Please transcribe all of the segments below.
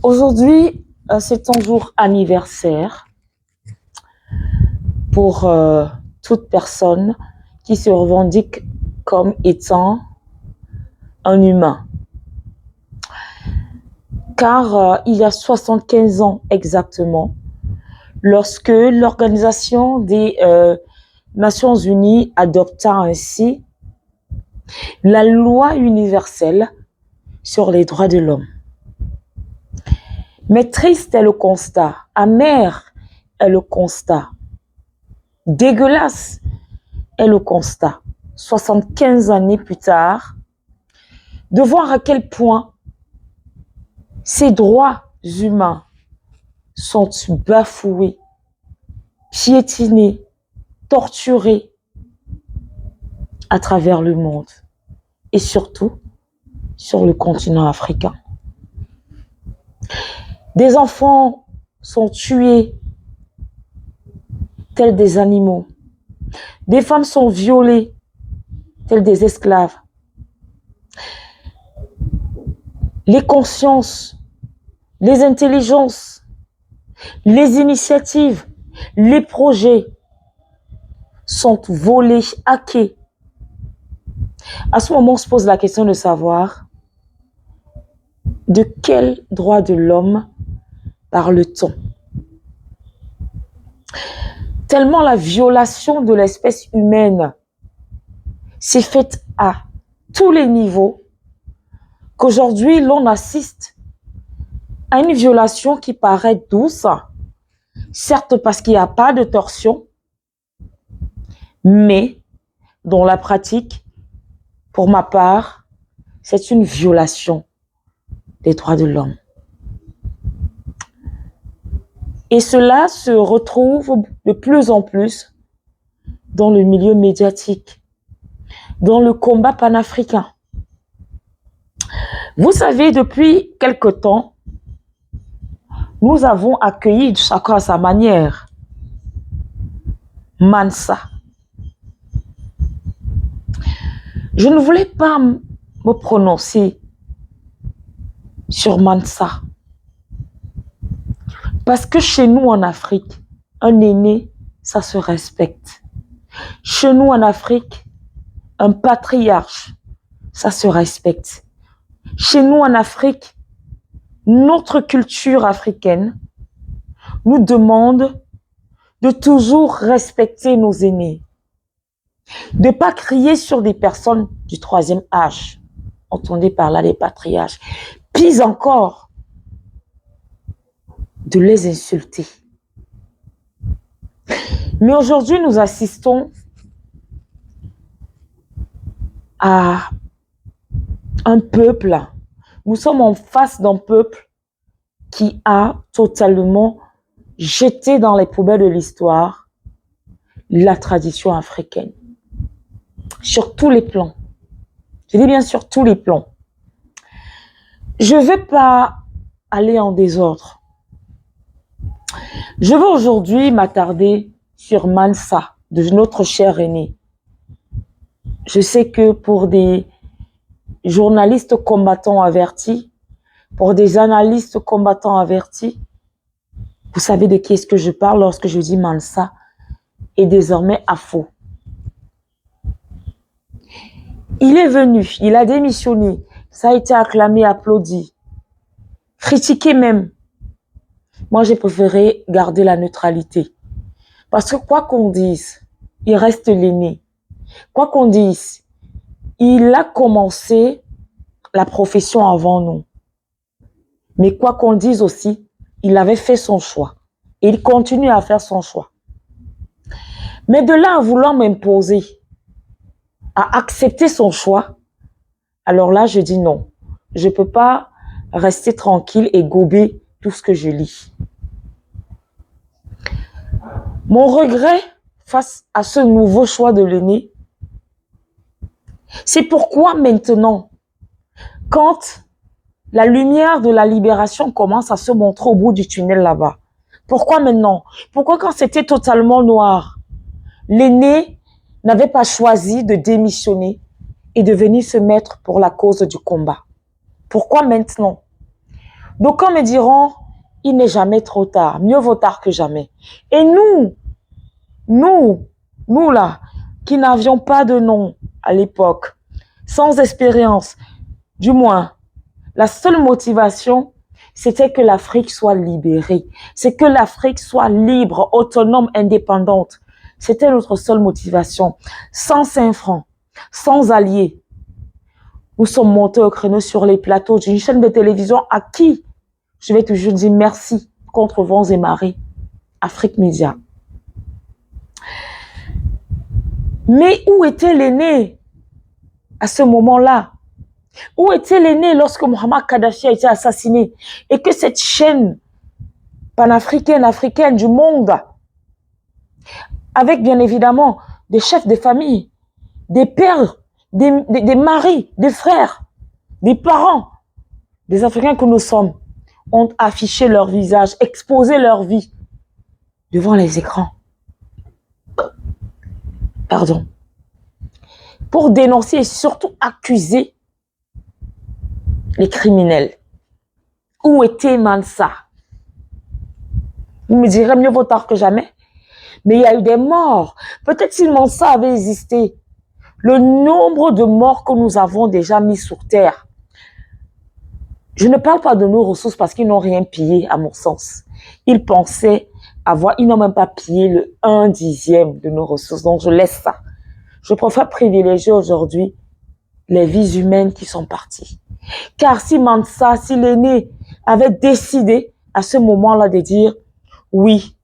Aujourd'hui, c'est ton jour anniversaire pour toute personne qui se revendique comme étant un humain. Car il y a 75 ans exactement, lorsque l'Organisation des Nations Unies adopta ainsi la loi universelle sur les droits de l'homme. Mais triste est le constat, amer est le constat, dégueulasse est le constat, 75 années plus tard, de voir à quel point ces droits humains sont bafoués, piétinés, torturés à travers le monde et surtout sur le continent africain. Des enfants sont tués tels des animaux. Des femmes sont violées telles des esclaves. Les consciences, les intelligences, les initiatives, les projets sont volés, hackés. À ce moment, on se pose la question de savoir de quel droit de l'homme parle-t-on? Tellement la violation de l'espèce humaine s'est faite à tous les niveaux qu'aujourd'hui l'on assiste à une violation qui paraît douce, certes parce qu'il n'y a pas de torsion, mais dans la pratique, pour ma part, c'est une violation des droits de l'homme. Et cela se retrouve de plus en plus dans le milieu médiatique, dans le combat panafricain. Vous savez, depuis quelque temps, nous avons accueilli, chacun à sa manière, Mansa. Je ne voulais pas me prononcer sur Mansa. Parce que chez nous en Afrique, un aîné, ça se respecte. Chez nous en Afrique, un patriarche, ça se respecte. Chez nous en Afrique, notre culture africaine nous demande de toujours respecter nos aînés. De ne pas crier sur des personnes du troisième âge. Entendez par là les patriarches. Pis encore, de les insulter. Mais aujourd'hui, nous assistons à un peuple. Nous sommes en face d'un peuple qui a totalement jeté dans les poubelles de l'histoire la tradition africaine. Sur tous les plans. Je dis bien sur tous les plans. Je ne vais pas aller en désordre. Je veux aujourd'hui m'attarder sur Mansa, de notre cher aîné. Je sais que pour des journalistes combattants avertis, pour des analystes combattants avertis, vous savez de qui est-ce que je parle lorsque je dis Mansa est désormais Afo. Il est venu, il a démissionné, ça a été acclamé, applaudi, critiqué même. Moi, j'ai préféré garder la neutralité. Parce que quoi qu'on dise, il reste l'aîné. Quoi qu'on dise, il a commencé la profession avant nous. Mais quoi qu'on dise aussi, il avait fait son choix. Et il continue à faire son choix. Mais de là à vouloir m'imposer, à accepter son choix, alors là, je dis non. Je ne peux pas rester tranquille et gober tout ce que je lis. Mon regret face à ce nouveau choix de l'aîné, c'est pourquoi maintenant, quand la lumière de la libération commence à se montrer au bout du tunnel là-bas, pourquoi maintenant? Pourquoi quand c'était totalement noir, l'aîné n'avait pas choisi de démissionner et de venir se mettre pour la cause du combat? Pourquoi maintenant? D'aucuns me diront, il n'est jamais trop tard, mieux vaut tard que jamais. Et nous là, qui n'avions pas de nom à l'époque, sans expérience, du moins, la seule motivation, c'était que l'Afrique soit libérée, c'est que l'Afrique soit libre, autonome, indépendante. C'était notre seule motivation. Sans 5 francs, sans alliés, nous sommes montés au créneau sur les plateaux d'une chaîne de télévision à qui je vais toujours dire merci contre vents et marées, Afrique Média. Mais où était l'aîné à ce moment-là? Où était l'aîné lorsque Mohamed Kadhafi a été assassiné et que cette chaîne panafricaine, africaine du monde, avec bien évidemment des chefs de famille, des pères, des maris, des frères, des parents, des Africains que nous sommes, ont affiché leur visage, exposé leur vie devant les écrans. Pardon. Pour dénoncer et surtout accuser les criminels. Où était Mansa? Vous me direz mieux vaut tard que jamais. Mais il y a eu des morts. Peut-être si Mansa avait existé, le nombre de morts que nous avons déjà mis sur terre. Je ne parle pas de nos ressources parce qu'ils n'ont rien pillé à mon sens. Ils pensaient ils n'ont même pas pillé le 1/10 de nos ressources. Donc je laisse ça. Je préfère privilégier aujourd'hui les vies humaines qui sont parties. Car si Mansa, si l'aîné avait décidé à ce moment-là de dire oui,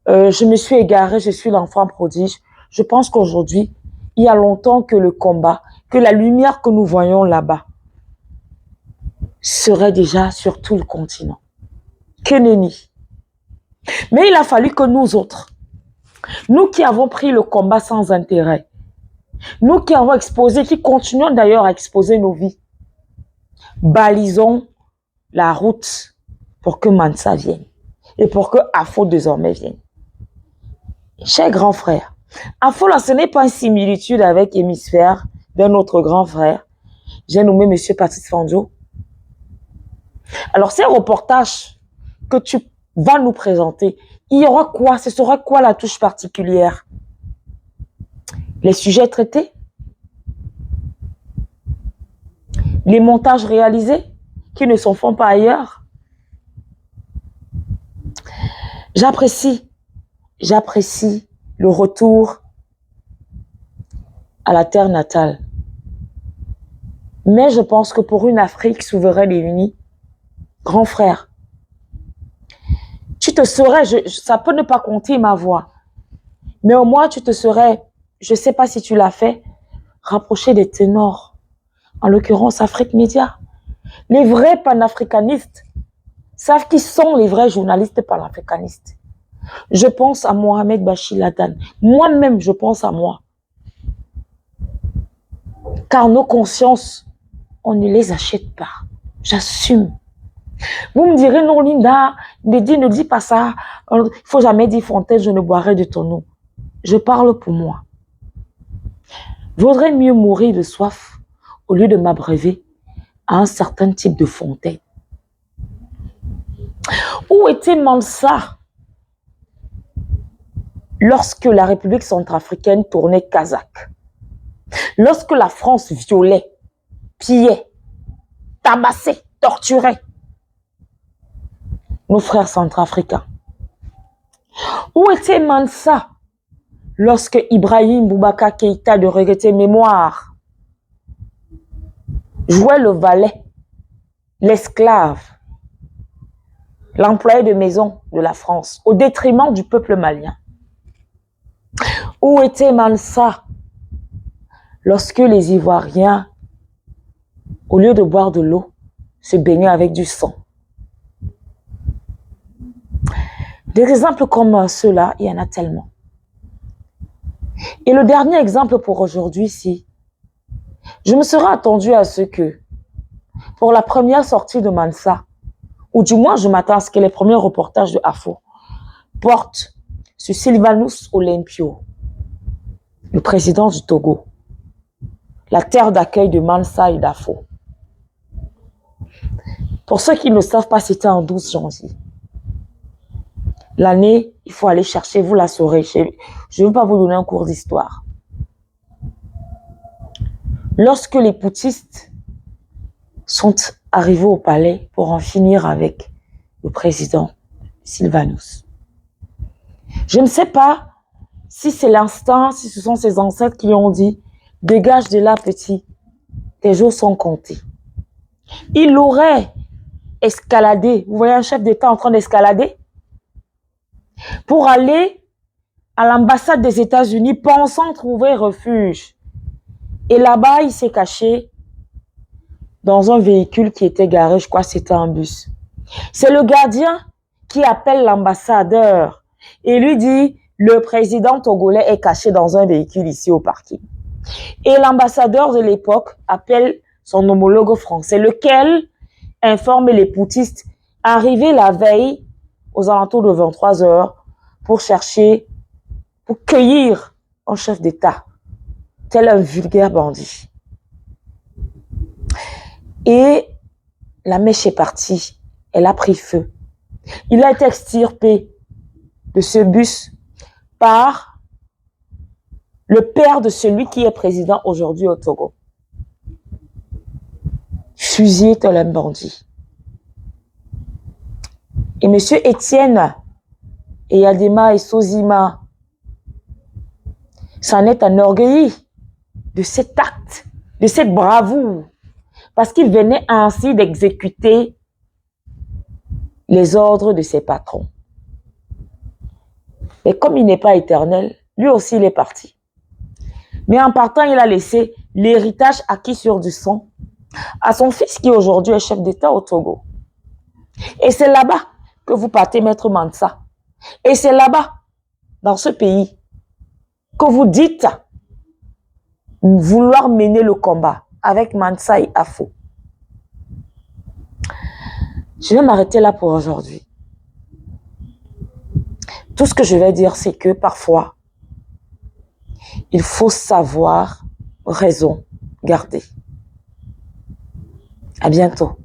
je me suis égaré, je suis l'enfant prodige, je pense qu'aujourd'hui, il y a longtemps que le combat, que la lumière que nous voyons là-bas serait déjà sur tout le continent. Que nenni. Mais il a fallu que nous autres, nous qui avons pris le combat sans intérêt, nous qui avons exposé, qui continuons d'ailleurs à exposer nos vies, balisons la route pour que Mansa vienne et pour que Afo désormais vienne. Cher grand frère, Afo là, ce n'est pas une similitude avec Hémisphère d'un autre grand frère. J'ai nommé M. Patrice Fandio. Alors, ces reportages que tu vas nous présenter, il y aura quoi? Ce sera quoi la touche particulière? Les sujets traités? Les montages réalisés qui ne s'en font pas ailleurs? J'apprécie le retour à la terre natale. Mais je pense que pour une Afrique souveraine et unie, grand frère, tu te serais, ça peut ne pas compter ma voix, mais au moins tu te serais, je ne sais pas si tu l'as fait, rapproché des ténors, en l'occurrence Afrique Média. Les vrais panafricanistes savent qui sont les vrais journalistes panafricanistes. Je pense à Mohamed Bachir Ladan. Moi-même, je pense à moi. Car nos consciences, on ne les achète pas. J'assume. Vous me direz, non, Linda, ne dis pas ça. Il ne faut jamais dire Fontaine, je ne boirai de ton eau. Je parle pour moi. Vaudrait mieux mourir de soif au lieu de m'abreuver à un certain type de fontaine. Où était Mansa lorsque la République centrafricaine tournait kazakh? Lorsque la France violait, pillait, tabassait, torturait nos frères centrafricains? Où était Mansa lorsque Ibrahim Boubacar Keïta de regretter mémoire jouait le valet, l'esclave, l'employé de maison de la France au détriment du peuple malien? Où était Mansa lorsque les Ivoiriens, au lieu de boire de l'eau, se baignaient avec du sang? Des exemples comme ceux-là, il y en a tellement. Et le dernier exemple pour aujourd'hui, c'est, je me serais attendu à ce que, pour la première sortie de Mansa, ou du moins je m'attends à ce que les premiers reportages de Afo portent sur Sylvanus Olympio, le président du Togo, la terre d'accueil de Mansa et d'Afo. Pour ceux qui ne savent pas, c'était en 12 janvier. L'année, il faut aller chercher, vous la saurez. Je ne veux pas vous donner un cours d'histoire. Lorsque les putschistes sont arrivés au palais pour en finir avec le président Sylvanus. Je ne sais pas si c'est l'instinct, si ce sont ses ancêtres qui ont dit « Dégage de là, petit, tes jours sont comptés ». Il aurait escaladé, vous voyez un chef d'État en train d'escalader, pour aller à l'ambassade des États-Unis pensant trouver refuge. Et là-bas, il s'est caché dans un véhicule qui était garé, je crois que c'était un bus. C'est le gardien qui appelle l'ambassadeur et lui dit « Le président togolais est caché dans un véhicule ici au parking ». Et l'ambassadeur de l'époque appelle son homologue français, lequel informe les putschistes arrivés la veille aux alentours de 23 heures pour chercher, pour cueillir un chef d'État, tel un vulgaire bandit. Et la mèche est partie, elle a pris feu. Il a été extirpé de ce bus par le père de celui qui est président aujourd'hui au Togo. Fusillé tel un bandit. Et M. Étienne Eyadema et Sozima s'en est enorgueilli de cet acte, de cette bravoure, parce qu'il venait ainsi d'exécuter les ordres de ses patrons. Et comme il n'est pas éternel, lui aussi il est parti. Mais en partant, il a laissé l'héritage acquis sur du sang à son fils qui aujourd'hui est chef d'État au Togo. Et c'est là-bas que vous partez, Maître Mansa. Et c'est là-bas, dans ce pays, que vous dites vouloir mener le combat avec Mansa et Afo. Je vais m'arrêter là pour aujourd'hui. Tout ce que je vais dire, c'est que parfois, il faut savoir raison garder. À bientôt.